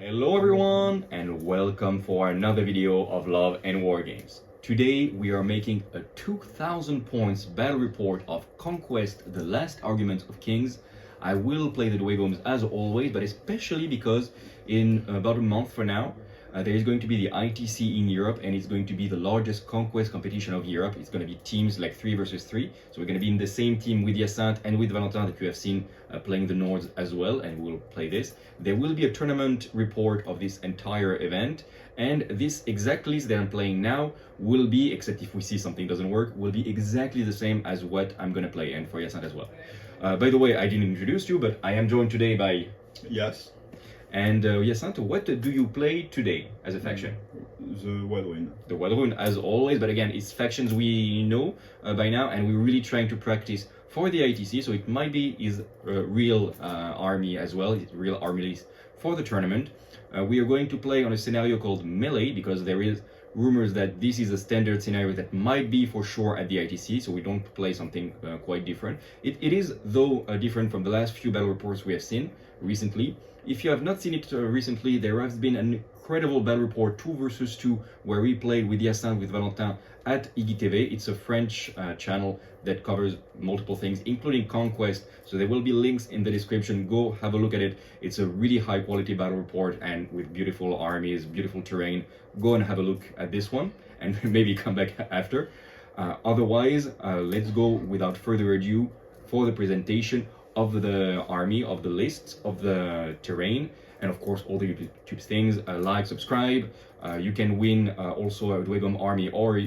Hello everyone and welcome for another video of Love and Wargames. Today we are making a 2000 points battle report of Conquest, the last argument of kings. I will play the Dweghoms as always, but especially because in about a month from now there is going to be the ITC in Europe, and it's going to be the largest Conquest competition of Europe. It's going to be teams like 3 versus 3. So we're going to be in the same team with Hyacinthe and with Valentin that you have seen playing the Nords as well, and we'll play this. There will be a tournament report of this entire event, and this exact list that I'm playing now will be, except if we see something doesn't work, will be exactly the same as what I'm going to play, and for Hyacinthe as well. By the way, I didn't introduce you, but I am joined today by... Yes. And Hyacinthe, what do you play today as a faction? The Wild Ruin. The Wild Ruin, as always, but again, it's factions we know by now, and we're really trying to practice for the ITC, so it might be his real army as well, his real army list for the tournament. We are going to play on a scenario called Melee, because there is rumors that this is a standard scenario that might be for sure at the ITC, so we don't play something quite different. It is, though, different from the last few battle reports we have seen recently. If you have not seen it recently, there has been an incredible battle report 2 versus 2 where we played with Hyacinthe, with Valentin at IGTV. It's a French channel that covers multiple things, including Conquest. So there will be links in the description. Go have a look at it. It's a really high quality battle report, and with beautiful armies, beautiful terrain. Go and have a look at this one and maybe come back after. Otherwise, let's go without further ado for the presentation of the army, of the lists, of the terrain, and of course all the YouTube things. Like, subscribe. You can win also a Dweghom army or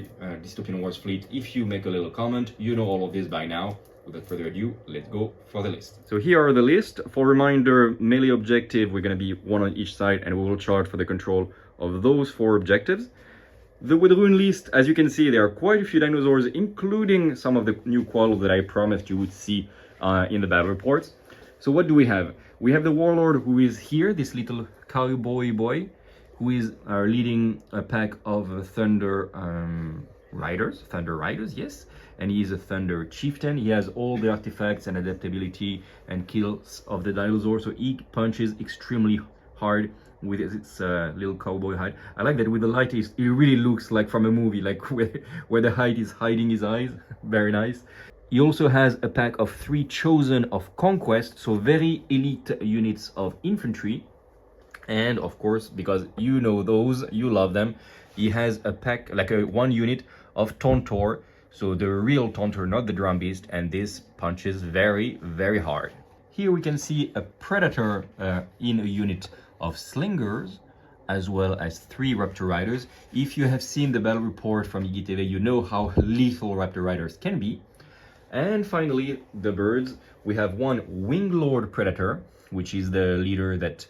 Dystopian Wars fleet if you make a little comment. You know all of this by now. Without further ado, let's go for the list. So here are the list. For reminder, melee objective, we're going to be one on each side, and we will charge for the control of those 4 objectives. The Wild Ruin list, as you can see, there are quite a few dinosaurs, including some of the new quals that I promised you would see in the battle reports. So what do we have? We have the warlord, who is here, this little cowboy boy, who is leading a pack of thunder riders, yes, and he is a thunder chieftain. He has all the artifacts and adaptability and kills of the dinosaur, so he punches extremely hard with its little cowboy hide. I like that with the light, it really looks like from a movie, like where the hide is hiding his eyes. Very nice. He also has a pack of 3 chosen of Conquest, so very elite units of infantry. And of course, because you know those, you love them, he has a pack, like one unit of Tauntaur, so the real Tauntaur, not the drum beast, and this punches very, very hard. Here we can see a Predator in a unit of Slingers, as well as 3 Raptor Riders. If you have seen the battle report from IGTV, you know how lethal Raptor Riders can be. And finally, the birds. We have one Winglord Predator, which is the leader that,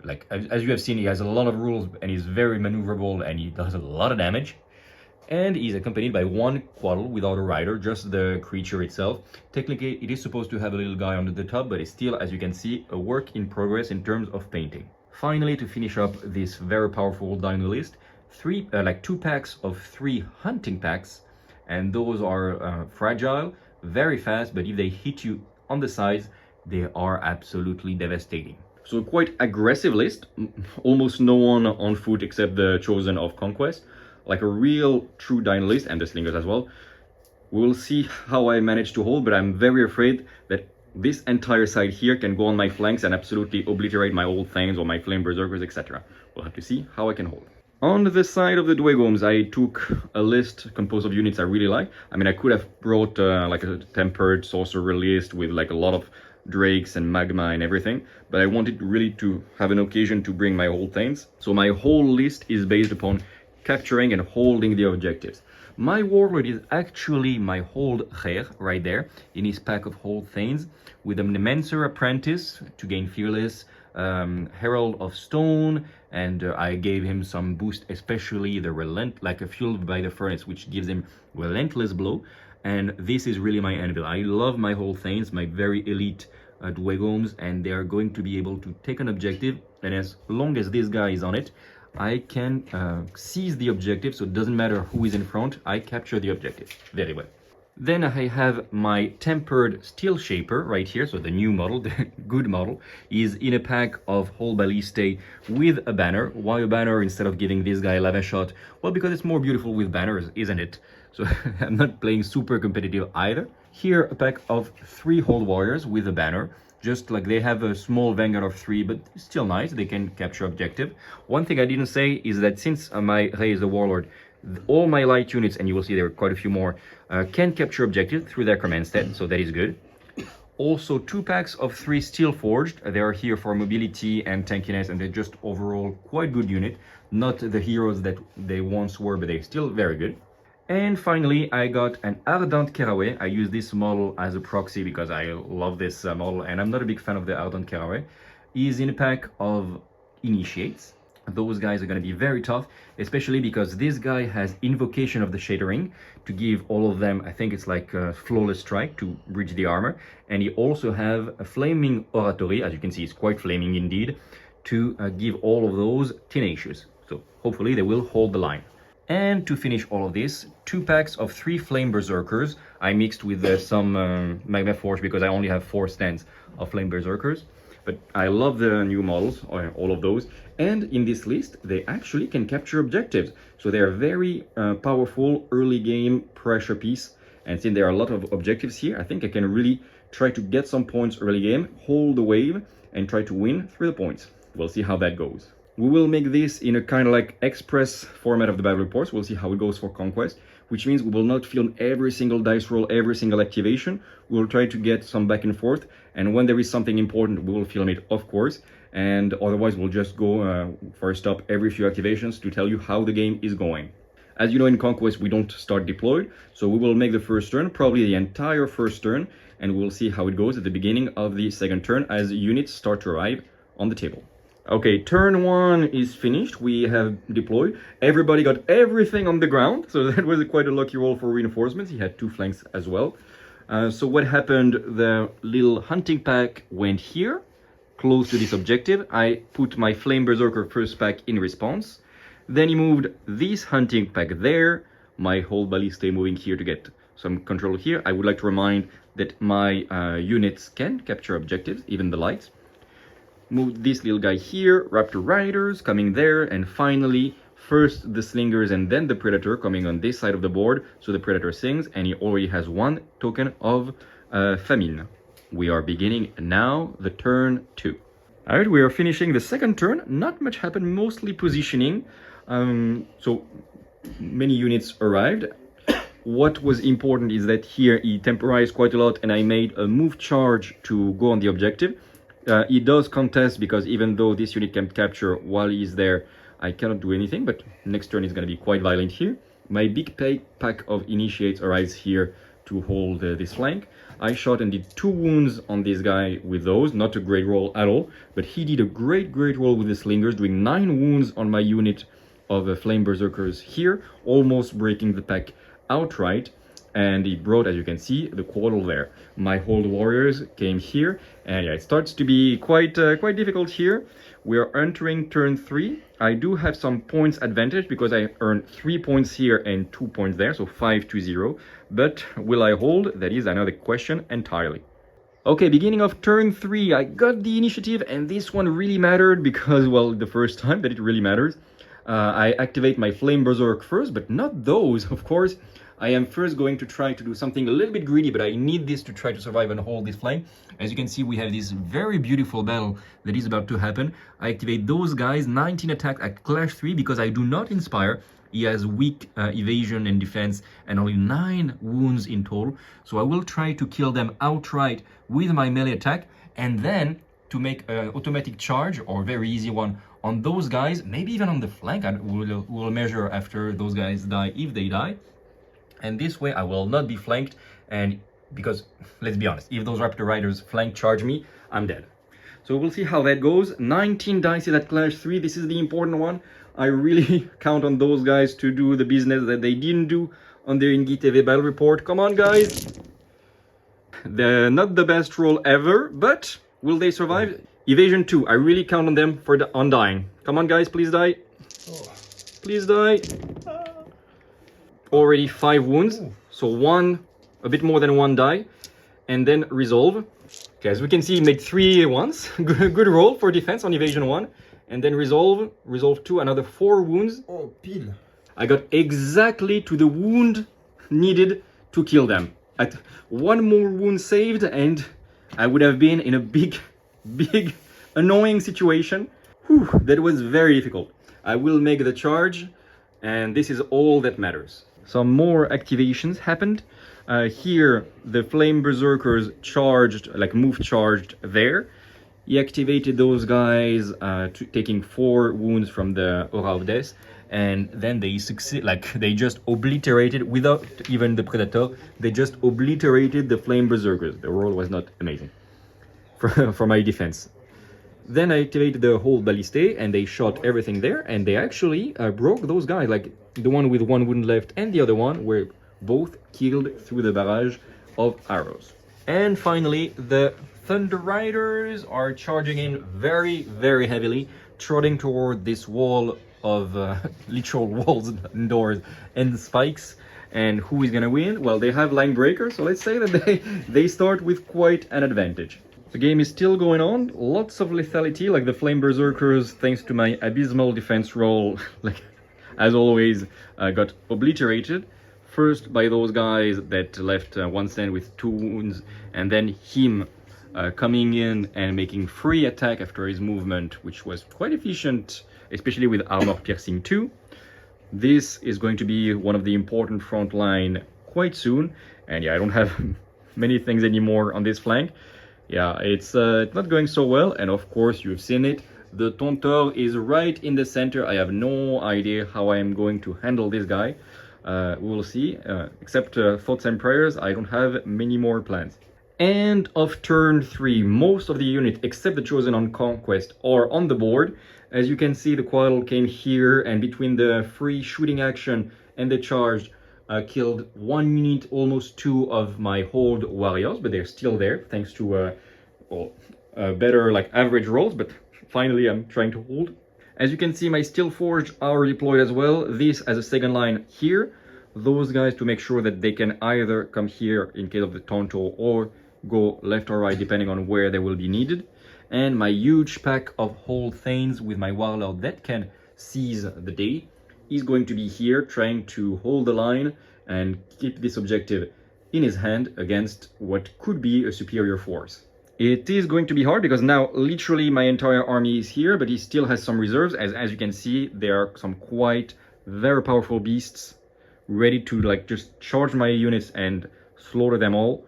like, as you have seen, he has a lot of rules and he's very maneuverable and he does a lot of damage. And he's accompanied by one quaddle without a rider, just the creature itself. Technically, it is supposed to have a little guy on the top, but it's still, as you can see, a work in progress in terms of painting. Finally, to finish up this very powerful dino list, 2 packs of 3 hunting packs, and those are fragile, very fast, but if they hit you on the sides, they are absolutely devastating. So quite aggressive list, almost no one on foot except the chosen of Conquest, like a real true dino list, and the slingers as well. We'll see how I manage to hold, but I'm very afraid that this entire side here can go on my flanks and absolutely obliterate my old things or my flame berserkers, etc. We'll have to see how I can hold. On the side of the Dweghoms, I took a list composed of units I really like. I mean, I could have brought like a tempered sorcerer list with like a lot of drakes and magma and everything, but I wanted really to have an occasion to bring my old things. So my whole list is based upon capturing and holding the objectives. My warlord is actually my hold Heir right there in his pack of hold things, with an Immenser apprentice to gain fearless, Herald of Stone, and I gave him some boost, especially the like a fueled by the furnace, which gives him relentless blow. And this is really my anvil. I love my whole things, my very elite Dweghoms, and they are going to be able to take an objective, and as long as this guy is on it, I can seize the objective, so it doesn't matter who is in front, I capture the objective very well. Then I have my tempered steel shaper right here, so the new model, the good model, is in a pack of whole ballista with a banner. Why a banner instead of giving this guy lava shot? Well, because it's more beautiful with banners, isn't it? So I'm not playing super competitive either. Here, a pack of 3 Horde warriors with a banner. Just like they have a small vanguard of 3, but still nice, they can capture objective. One thing I didn't say is that since my Rey is the warlord, all my light units, and you will see there are quite a few more, can capture objective through their command stat, so that is good. Also 2 packs of 3 steel forged. They are here for mobility and tankiness, and they're just overall quite good unit. Not the heroes that they once were, but they're still very good. And finally, I got an Ardent Caraway. I use this model as a proxy because I love this model, and I'm not a big fan of the Ardent Caraway. He's in a pack of Initiates. Those guys are going to be very tough, especially because this guy has Invocation of the Shattering to give all of them, I think it's like a Flawless Strike to bridge the armor. And he also have a Flaming Oratory, as you can see, it's quite flaming indeed, to give all of those Tenacious. So hopefully they will hold the line. And to finish all of this, 2 packs of 3 Flame Berserkers. I mixed with some Magma Forge because I only have 4 stands of Flame Berserkers. But I love the new models, all of those. And in this list, they actually can capture objectives. So they are very powerful early game pressure piece. And since there are a lot of objectives here, I think I can really try to get some points early game, hold the wave, and try to win through the points. We'll see how that goes. We will make this in a kind of like express format of the battle reports. We'll see how it goes for Conquest, which means we will not film every single dice roll, every single activation. We will try to get some back and forth, and when there is something important, we will film it, of course, and otherwise we'll just go for a stop every few activations to tell you how the game is going. As you know, in Conquest, we don't start deployed, so we will make the first turn, probably the entire first turn, and we'll see how it goes at the beginning of the second turn as units start to arrive on the table. Okay, turn 1 is finished. We have deployed. Everybody got everything on the ground, so that was quite a lucky roll for reinforcements. He had 2 flanks as well. So what happened? The little hunting pack went here, close to this objective. I put my Flame Berserker first pack in response. Then he moved this hunting pack there. My whole ballista moving here to get some control here. I would like to remind that my units can capture objectives, even the lights. Move this little guy here, Raptor Riders coming there, and finally, first the Slingers and then the Predator coming on this side of the board. So the Predator sings, and he already has 1 token of Famine. We are beginning now the turn 2. Alright, we are finishing the second turn. Not much happened, mostly positioning. So many units arrived. What was important is that here he temporized quite a lot, and I made a move charge to go on the objective. He does contest because even though this unit can capture while he's there, I cannot do anything, but next turn is going to be quite violent here. My big pack of Initiates arrives here to hold this flank. I shot and did 2 wounds on this guy with those, not a great roll at all, but he did a great roll with the Slingers, doing 9 wounds on my unit of Flame Berserkers here, almost breaking the pack outright. And he brought, as you can see, the quarter there. My Horde warriors came here, and yeah, it starts to be quite difficult here. We are entering turn 3. I do have some points advantage because I earned 3 points here and 2 points there, so 5-0. But will I hold? That is another question entirely. Okay, beginning of turn 3, I got the initiative, and this one really mattered because, well, the first time that it really matters. I activate my Flame Berserk first, but not those, of course. I am first going to try to do something a little bit greedy, but I need this to try to survive and hold this flank. As you can see, we have this very beautiful battle that is about to happen. I activate those guys, 19 attack at Clash 3 because I do not inspire. He has weak evasion and defense and only 9 wounds in total. So I will try to kill them outright with my melee attack, and then to make an automatic charge or a very easy one on those guys, maybe even on the flank. We'll measure after those guys die, if they die. And this way I will not be flanked, and because, let's be honest, if those Raptor Riders flank charge me, I'm dead. So we'll see how that goes. 19 dice at Clash 3, this is the important one. I really count on those guys to do the business that they didn't do on their Ingi TV battle report. Come on, guys! They're not the best roll ever, but will they survive? Evasion 2, I really count on them for the undying. Come on, guys, please die. Please die. Already 5 wounds, so 1 a bit more than 1 die, and then resolve. Okay, as we can see, he made 3 once. Good roll for defense on evasion 1, and then resolve 2, another 4 wounds. Oh, pile. I got exactly to the wound needed to kill them. At 1 more wound saved, and I would have been in a big annoying situation. Whew, that was very difficult. I will make the charge, and this is all that matters. Some more activations happened. Here, the Flame Berserkers charged, like move charged there. He activated those guys, taking 4 wounds from the Aura of Death, and then they succeed, like they just obliterated, without even the Predator, they just obliterated the Flame Berserkers. The roll was not amazing for my defense. Then I activated the whole Balliste, and they shot everything there, and they actually broke those guys, like the one with 1 wound left and the other one were both killed through the barrage of arrows. And finally, the Thunder Riders are charging in very, very heavily, trotting toward this wall of literal walls and doors and spikes. And who is gonna win? Well, they have line breakers, so let's say that they start with quite an advantage. The game is still going on, lots of lethality, like the Flame Berserkers, thanks to my abysmal defense roll, like as always, got obliterated. First by those guys that left 1 stand with 2 wounds, and then him coming in and making free attack after his movement, which was quite efficient, especially with armor piercing 2. This is going to be one of the important front line quite soon, and yeah, I don't have many things anymore on this flank. Yeah, it's not going so well, and of course you've seen it. The Taunteur is right in the center. I have no idea how I am going to handle this guy. We will see. Except thoughts and prayers, I don't have many more plans. End of turn 3. Most of the unit, except the chosen on Conquest, are on the board. As you can see, the Quaddle came here, and between the free shooting action and the charge, killed 1 unit, almost 2 of my Horde warriors, but they're still there, thanks to better like average rolls, but finally I'm trying to hold. As you can see, my Steel Forge are deployed as well. This as a second line here. Those guys to make sure that they can either come here in case of the Taunteur or go left or right depending on where they will be needed. And my huge pack of Hold Thanes with my Warlord that can seize the day is going to be here trying to hold the line and keep this objective in his hand against what could be a superior force. It is going to be hard because now literally my entire army is here, but he still has some reserves. As you can see, there are some quite very powerful beasts ready to like just charge my units and slaughter them all.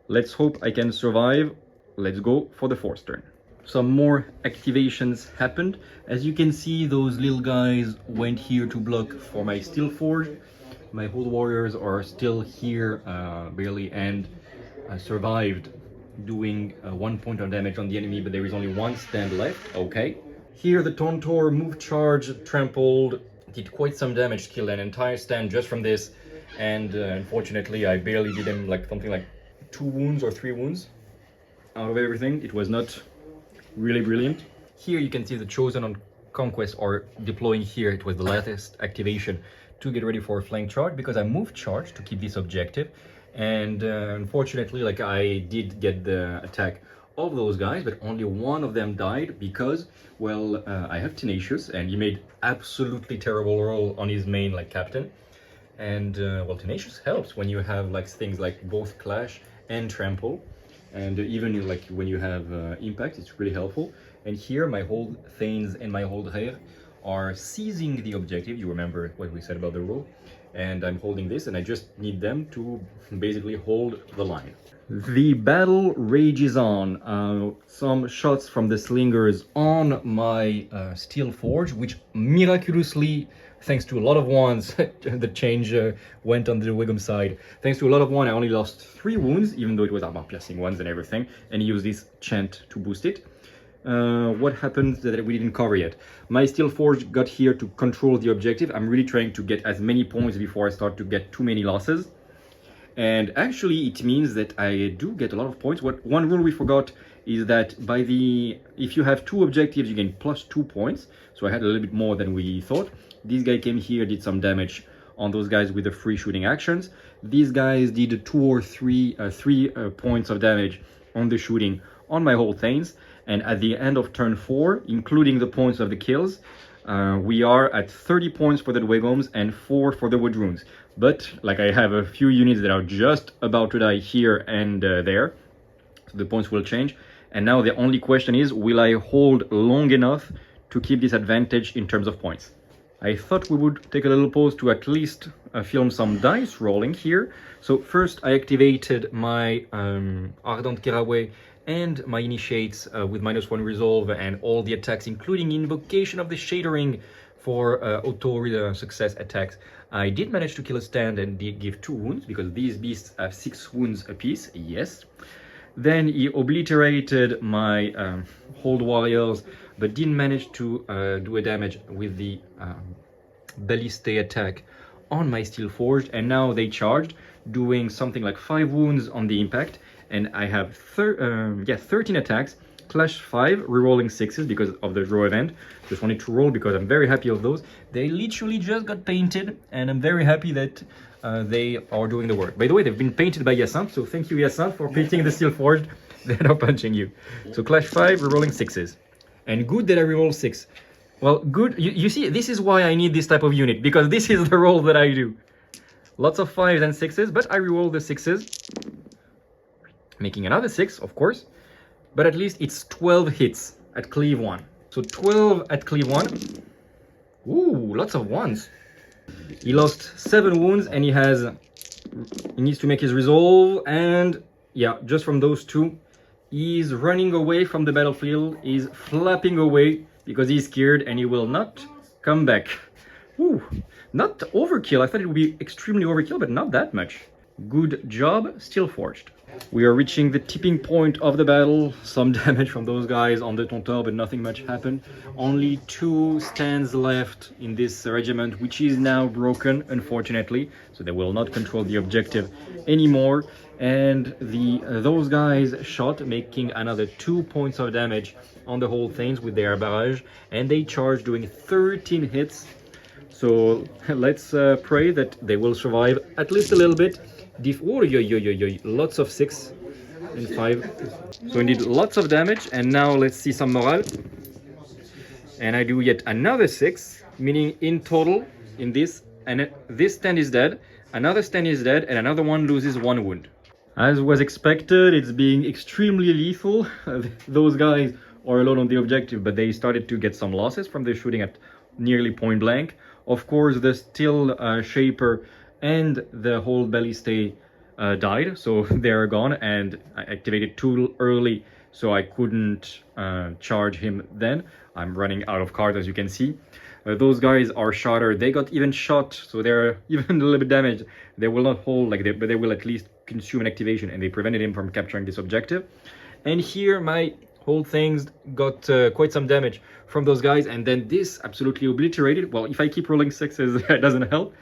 Let's hope I can survive. Let's go for the 4th turn. Some more activations happened. As you can see, those little guys went here to block for my Steel Forge. My Horde warriors are still here barely, and I survived doing 1 point of damage on the enemy, but there is only 1 stand left. Okay. Here the Taunteur moved charge, trampled, did quite some damage, killed an entire stand just from this, and unfortunately I barely did him like something like 2 wounds or 3 wounds out of everything. It was not really brilliant. Here you can see the chosen on Conquest are deploying here. It was the latest activation to get ready for a flank charge because I moved charge to keep this objective. And unfortunately, like I did get the attack of those guys, but only 1 of them died because, well, I have Tenacious, and he made absolutely terrible roll on his main like captain. And well, Tenacious helps when you have like things like both Clash and Trample, and even like when you have Impact, it's really helpful. And here my Hold Thanes and my Hold Rare are seizing the objective. You remember what we said about the roll. And I'm holding this, and I just need them to basically hold the line. The battle rages on. Some shots from the slingers on my Steel Forge, which miraculously, thanks to a lot of ones, the change went on the Dweghom side. Thanks to a lot of one, I only lost 3 wounds, even though it was armor piercing ones and everything, and he used this chant to boost it. What happened that we didn't cover yet? My Steel Forge got here to control the objective. I'm really trying to get as many points before I start to get too many losses. And actually it means that I do get a lot of points. One rule we forgot is that if you have 2 objectives, you gain +2 points. So I had a little bit more than we thought. This guy came here, did some damage on those guys with the free shooting actions. These guys did 2 or 3 points of damage on the shooting on my whole things. And at the end of turn 4, including the points of the kills, we are at 30 points for the Dweghoms and 4 for the wood runes. But like I have a few units that are just about to die here and there, so the points will change. And now the only question is, will I hold long enough to keep this advantage in terms of points? I thought we would take a little pause to at least film some dice rolling here. So first I activated my Ardent Caraway and my initiates with -1 resolve and all the attacks, including invocation of the Shadering for auto success attacks. I did manage to kill a stand and give 2 wounds, because these beasts have 6 wounds apiece, yes. Then he obliterated my hold warriors, but didn't manage to do a damage with the balliste attack on my steel forged, and now they charged, doing something like 5 wounds on the impact. And I have 13 attacks, clash 5, rerolling 6s because of the draw event. Just wanted to roll because I'm very happy of those. They literally just got painted, and I'm very happy that they are doing the work. By the way, they've been painted by Hyacinthe, so thank you, Hyacinthe, for painting the steel forged that are punching you. So clash 5, rerolling 6s. And good that I reroll 6. Well, good. You see, this is why I need this type of unit, because this is the roll that I do. Lots of 5s and 6s, but I reroll the 6s. Making another 6, of course, but at least it's 12 hits at cleave 1. So 12 at cleave 1. Ooh, lots of 1s. He lost 7 wounds, and he needs to make his resolve, and yeah, just from those 2, he's running away from the battlefield. He's flapping away because he's scared, and he will not come back. Ooh, not overkill. I thought it would be extremely overkill, but not that much. Good job, Steel Forged. We are reaching the tipping point of the battle. Some damage from those guys on the Tontor, but nothing much happened. Only 2 stands left in this regiment, which is now broken, unfortunately. So they will not control the objective anymore. And those guys shot, making another 2 points of damage on the whole things with their barrage. And they charge, doing 13 hits. So let's pray that they will survive at least a little bit. Lots of 6 and 5. So indeed, lots of damage. And now let's see some morale. And I do yet another 6, meaning in total, in this, and this stand is dead, another stand is dead, and another one loses 1 wound. As was expected, it's being extremely lethal. Those guys are alone on the objective, but they started to get some losses from their shooting at nearly point blank. Of course, the steel shaper and the whole balliste died, so they're gone, and I activated too early, so I couldn't charge him then. I'm running out of cards, as you can see. Those guys are shattered. They got even shot, so they're even a little bit damaged. They will not hold, but they will at least consume an activation, and they prevented him from capturing this objective. And here my whole things got quite some damage from those guys, and then this absolutely obliterated. Well, if I keep rolling 6s, that doesn't help.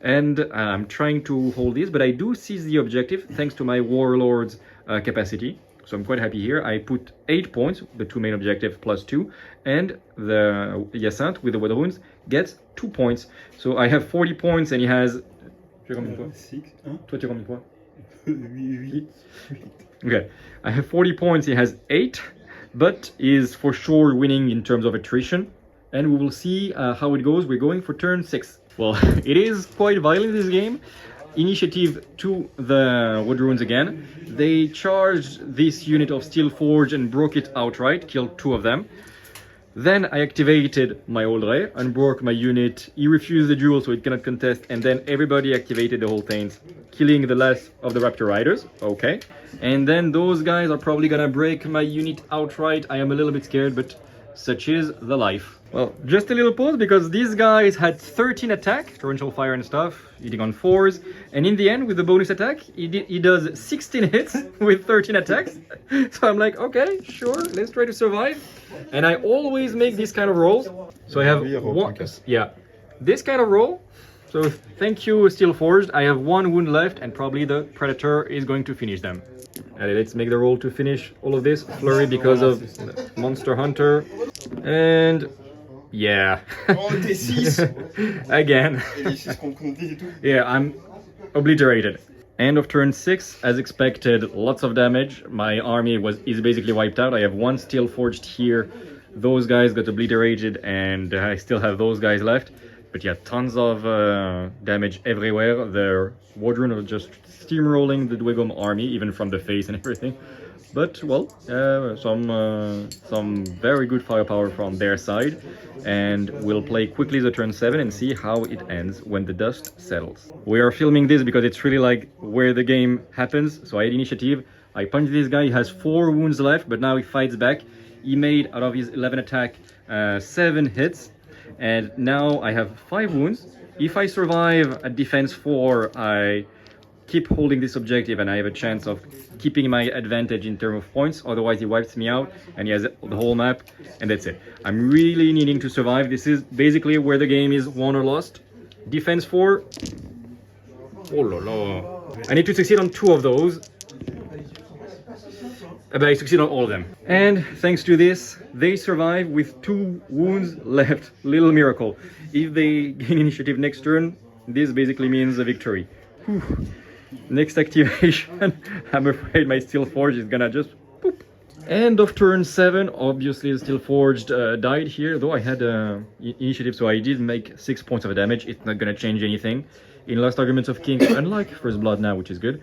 And I'm trying to hold this, but I do seize the objective thanks to my warlord's capacity. So I'm quite happy here. I put 8 points, the 2 main objectives plus 2, and the Hyacinthe with the wood runes gets 2 points. So I have 40 points, and he has... 6, 1. Toi, tu as combien de points? 8. Okay, I have 40 points, he has 8, but is for sure winning in terms of attrition. And we will see how it goes. We're going for turn 6. Well, it is quite violent, this game. Initiative to the wood runes again. They charged this unit of steel forge and broke it outright, killed 2 of them. Then I activated my Oldre and broke my unit. He refused the duel, so it cannot contest, and then everybody activated the whole things, killing the last of the Raptor Riders. Okay. And then those guys are probably gonna break my unit outright. I am a little bit scared, but such is the life. Well, just a little pause, because these guys had 13 attack, torrential fire and stuff, hitting on 4s, and in the end, with the bonus attack, he does 16 hits with 13 attacks. So I'm like, okay, sure, let's try to survive. And I always make these kind of rolls. So I have one, yeah, this kind of roll. So thank you, Steel Forged. I have 1 wound left, and probably the Predator is going to finish them. And let's make the roll to finish all of this. Flurry because of Monster Hunter. And Yeah. Oh, D6. Again. Et les 6 qu'on comptait et tout. Yeah, I'm obliterated. End of turn 6, as expected, lots of damage. My army is basically wiped out. I have one steel forged here. Those guys got obliterated, and I still have those guys left. But yeah, tons of damage everywhere. The Wardrun are just steamrolling the Dweghom army, even from the face and everything. But well, some very good firepower from their side, and we'll play quickly the turn 7 and see how it ends when the dust settles. We are filming this because it's really like where the game happens. So I had initiative. I punched this guy. He has 4 wounds left, but now he fights back. He made out of his 11 attack 7 hits, and now I have 5 wounds. If I survive at defense 4, I keep holding this objective and I have a chance of keeping my advantage in terms of points. Otherwise he wipes me out and he has the whole map, and that's it. I'm really needing to survive. This is basically where the game is won or lost. Defense 4. Oh la la. I need to succeed on 2 of those. But I succeed on all of them. And thanks to this, they survive with 2 wounds left. Little miracle. If they gain initiative next turn, this basically means a victory. Whew. Next activation, I'm afraid my steel forge is gonna just poop. End of turn 7, obviously the steel forged died here, though I had initiative, so I did make 6 points of damage. It's not gonna change anything. In Last Arguments of Kings, unlike First Blood now, which is good,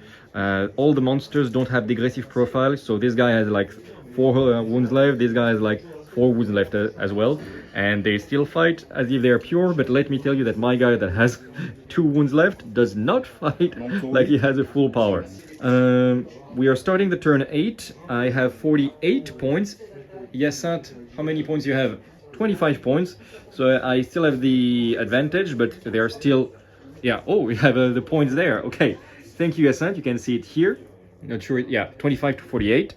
all the monsters don't have degressive profile, so this guy has like 4 wounds left, this guy has like 4 wounds left as well, and they still fight as if they're pure. But let me tell you that my guy that has 2 wounds left does not fight like he has a full power. We are starting the turn 8. I have 48 points. Yasant, how many points you have? 25 points. So I still have the advantage, but they are still... Yeah, oh, we have the points there. Okay, thank you, Yasant. You can see it here. Not sure, yeah, 25 to 48.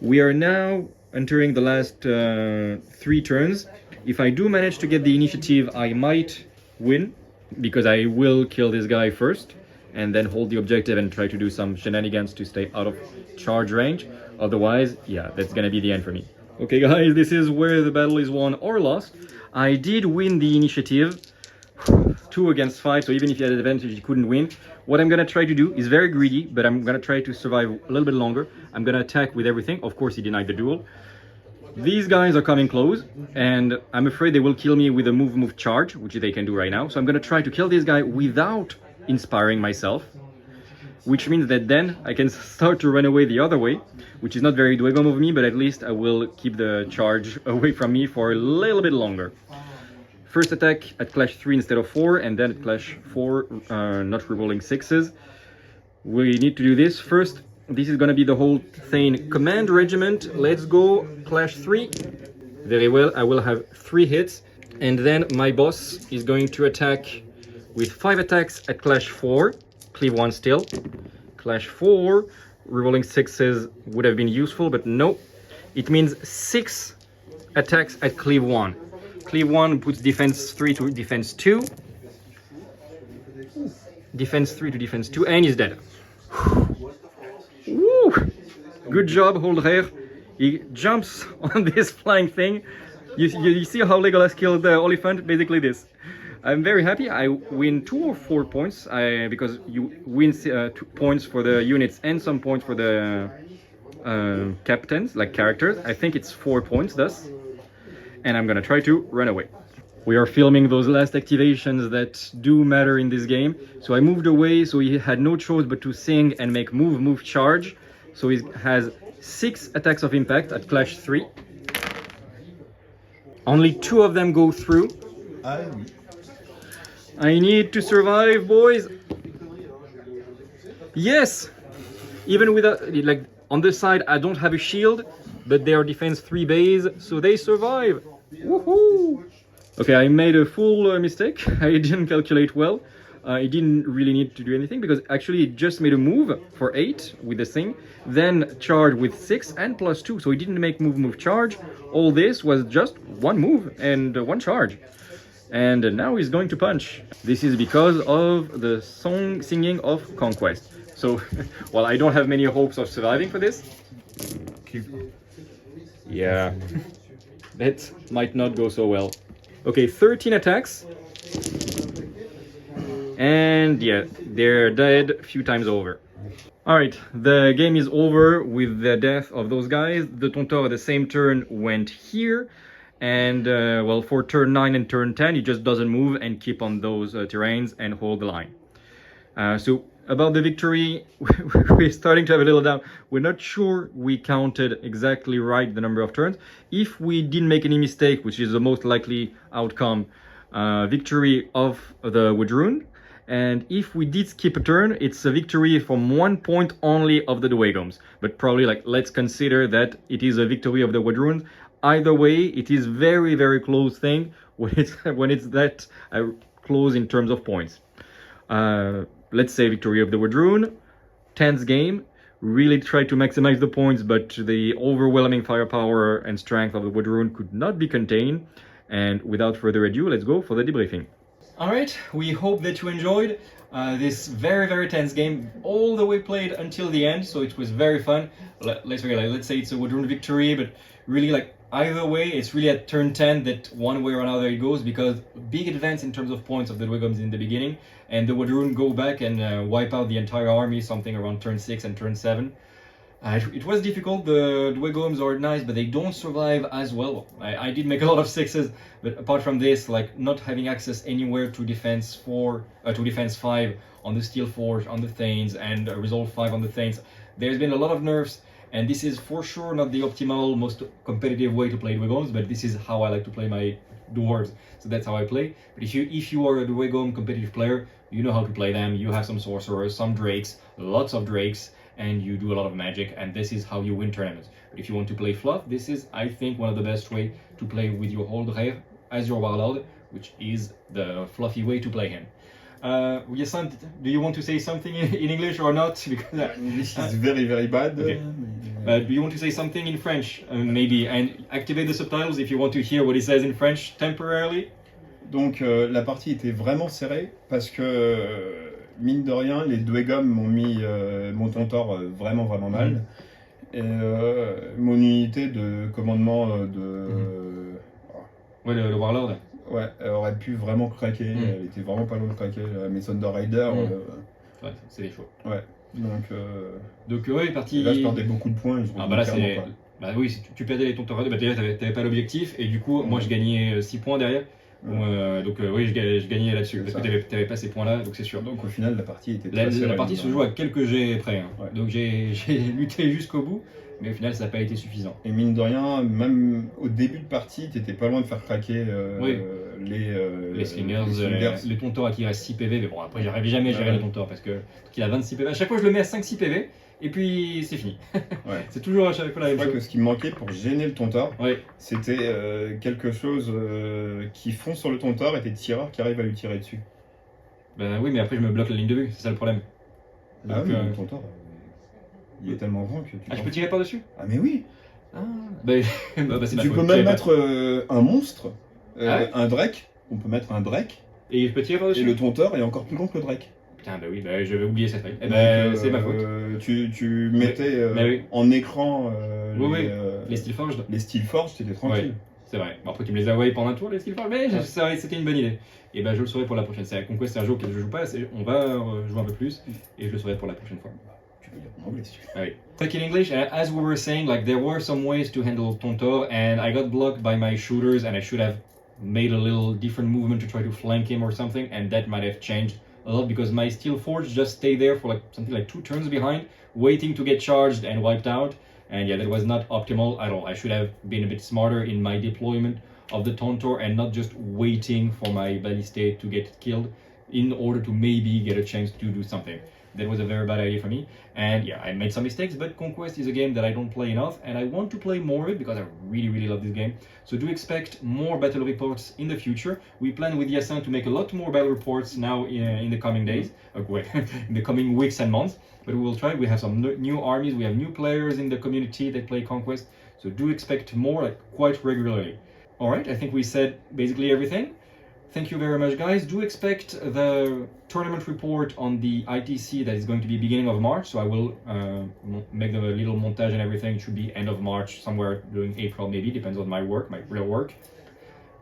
We are now entering the last 3 turns. If I do manage to get the initiative, I might win, because I will kill this guy first and then hold the objective and try to do some shenanigans to stay out of charge range. Otherwise, yeah, that's gonna be the end for me. Okay guys, this is where the battle is won or lost. I did win the initiative, 2 against 5, so even if you had advantage, you couldn't win. What I'm gonna try to do is very greedy, but I'm gonna try to survive a little bit longer. I'm gonna attack with everything. Of course, he denied the duel. These guys are coming close, and I'm afraid they will kill me with a move charge, which they can do right now. So I'm gonna try to kill this guy without inspiring myself, which means that then I can start to run away the other way, which is not very Dweghom of me, but at least I will keep the charge away from me for a little bit longer. First attack at clash 3 instead of 4, and then at clash 4, not rerolling 6s. We need to do this first. This is gonna be the whole thing. Command regiment, let's go, clash 3. Very well, I will have 3 hits. And then my boss is going to attack with 5 attacks at clash 4. Cleave 1 still. Clash 4, rerolling 6s would have been useful, but no. It means 6 attacks at cleave 1. Cleave 1 puts defense 3 to defense 2. Defense 3 to defense 2, and he's dead. Woo! Good job, Holdrer. He jumps on this flying thing. You see how Legolas killed the elephant? Basically this. I'm very happy. I win 2 or 4 points because you win 2 points for the units and some points for the captains, like characters. I think it's 4 points thus. And I'm gonna try to run away. We are filming those last activations that do matter in this game. So I moved away, so he had no choice but to sing and make move, charge. So he has 6 attacks of impact at clash 3. Only 2 of them go through. I need to survive, boys. Yes! Even without, like, on this side, I don't have a shield, but they are defense 3 base, so they survive. Woohoo! Okay, I made a full mistake. I didn't calculate well. I didn't really need to do anything because actually it just made a move for 8 with the thing, then charge with 6 and plus 2. So he didn't make move, charge. All this was just 1 move and 1 charge. And now he's going to punch. This is because of the singing of Conquest. So, well, I don't have many hopes of surviving for this. Yeah, that might not go so well. Okay, 13 attacks. And yeah, they're dead a few times over. Alright, the game is over with the death of those guys. The Tontor at the same turn went here. And well, for turn 9 and turn 10, it just doesn't move and keep on those terrains and hold the line. So about the victory, we're starting to have a little doubt. We're not sure we counted exactly right the number of turns. If we didn't make any mistake, which is the most likely outcome, victory of the Wadroon. And if we did skip a turn, it's a victory from 1 point only of the Dweghoms. But probably, like, let's consider that it is a victory of the Wadroons. Either way, it is very, very close thing when it's that close in terms of points. Let's say victory of the Wadroon, 10th game. Really tried to maximize the points, but the overwhelming firepower and strength of the Wadroon could not be contained. And without further ado, let's go for the debriefing. Alright, we hope that you enjoyed this very, very tense game, all the way played until the end, so it was very fun. Let's say it's a Wadroon victory, but really, like, either way, it's really at turn 10 that one way or another it goes, because big advance in terms of points of the Dweghom in the beginning, and the Wadroon go back and wipe out the entire army, something around turn 6 and turn 7. It was difficult. The Dweghoms are nice, but they don't survive as well. I did make a lot of 6s, but apart from this, like not having access anywhere to defense 4, to defense 5 on the Steel Forge, on the Thanes, and Resolve 5 on the Thanes, there's been a lot of nerfs, and this is for sure not the optimal, most competitive way to play Dweghoms, but this is how I like to play my dwarves, so that's how I play. But if you are a Dweghom competitive player, you know how to play them. You have some sorcerers, some drakes, lots of drakes, and you do a lot of magic, and this is how you win tournaments. But if you want to play fluff, this is, I think, one of the best way to play with your horde as your warlord, which is the fluffy way to play him. Yasan, do you want to say something in English or not? Because English is very, very bad. Okay. Do you want to say something in French, maybe, and activate the subtitles if you want to hear what he says in French temporarily? Donc la partie était vraiment serrée parce que mine de rien, les Dweghom m'ont mis mon Tontor vraiment mal. Et mon unité de commandement Ouais, le Warlord. Ouais, elle aurait pu vraiment craquer. Elle était vraiment pas loin de craquer. Mes Thunder Rider. Ouais, c'est des choix. Ouais. Donc ouais, parti. Là, je perdais beaucoup de points. Ah bah là, c'est. Bah oui, si tu perdais les Tontor Rider, bah déjà t'avais pas l'objectif, et du coup, moi je gagnais 6 points derrière. Donc oui, je gagnais là-dessus, parce que t'avais pas ces points-là, donc c'est sûr. Donc au final, la partie était très serrée. La partie se joue à quelques jets près, hein. Ouais. Donc j'ai lutté jusqu'au bout, mais au final ça n'a pas été suffisant. Et mine de rien, même au début de partie, t'étais pas loin de faire craquer les slingers, les Tontors qui restent 6 PV, mais bon après j'arrivais jamais à gérer le Tontor, parce qu'il a 26 PV, à chaque fois je le mets à 5-6 PV, et puis c'est fini. Ouais. C'est toujours à chaque fois la même chose. Je crois que ce qui me manquait pour gêner le Tontor, ouais, c'était quelque chose qui fond sur le Tontor et tes tireurs qui arrivent à lui tirer dessus. Ben oui, mais après je me bloque la ligne de vue, c'est ça le problème. Donc, ah oui, le Tontor, il est tellement grand que je peux tirer par-dessus? Ah mais oui. C'est tu peux même mettre un monstre, un Drake, on peut mettre un Drake, et je peux tirer par-dessus. Et le Tontor est encore plus grand que le Drake. Putain, bah oui, j'avais oublié cette règle. C'est ma faute. Tu mettais en écran les Steel Forge. Les Steel Forge, t'étais tranquille. Ouais, c'est vrai. Bon, après, tu me les as envoyés pendant un tour, les Steel Forge, mais c'était une bonne idée. Et ben, je le saurai pour la prochaine. C'est Conquest, c'est un jeu auquel je joue pas, on va jouer un peu plus, et je le saurai pour la prochaine fois. Tu peux dire en anglais si tu veux. Ah oui. Like in English, as we were saying, like there were some ways to handle Tontor, and I got blocked by my shooters, and I should have made a little different movement to try to flank him or something, and that might have changed a lot, because my Steel Forge just stayed there for like something like 2 turns behind, waiting to get charged and wiped out. And yeah, that was not optimal at all. I should have been a bit smarter in my deployment of the Tontor and not just waiting for my Balliste to get killed in order to maybe get a chance to do something. That was a very bad idea for me. And yeah, I made some mistakes, but Conquest is a game that I don't play enough, and I want to play more of it because I really, really love this game. So do expect more battle reports in the future. We plan with Yasin to make a lot more battle reports now in the coming days, in the coming weeks and months. But we will try. We have some new armies, we have new players in the community that play Conquest, so do expect more, like, quite regularly. Alright, I think we said basically everything. Thank you very much, guys. Do expect the tournament report on the ITC that is going to be beginning of March. So I will make the little montage and everything. It should be end of March, somewhere during April maybe, depends on my work, my real work.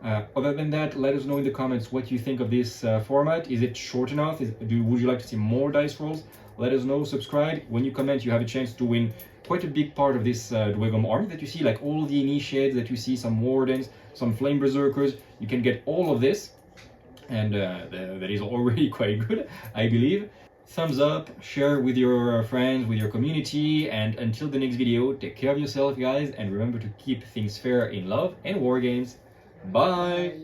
Other than that, let us know in the comments what you think of this format. Is it short enough? Would you like to see more dice rolls? Let us know, subscribe. When you comment, you have a chance to win quite a big part of this Dweghom army that you see, like all the initiates that you see, some wardens, some flame berserkers. You can get all of this, and that is already quite good, I believe. Thumbs up, share with your friends, with your community, and until the next video, take care of yourself, guys, and remember to keep things fair in love and war games. Bye!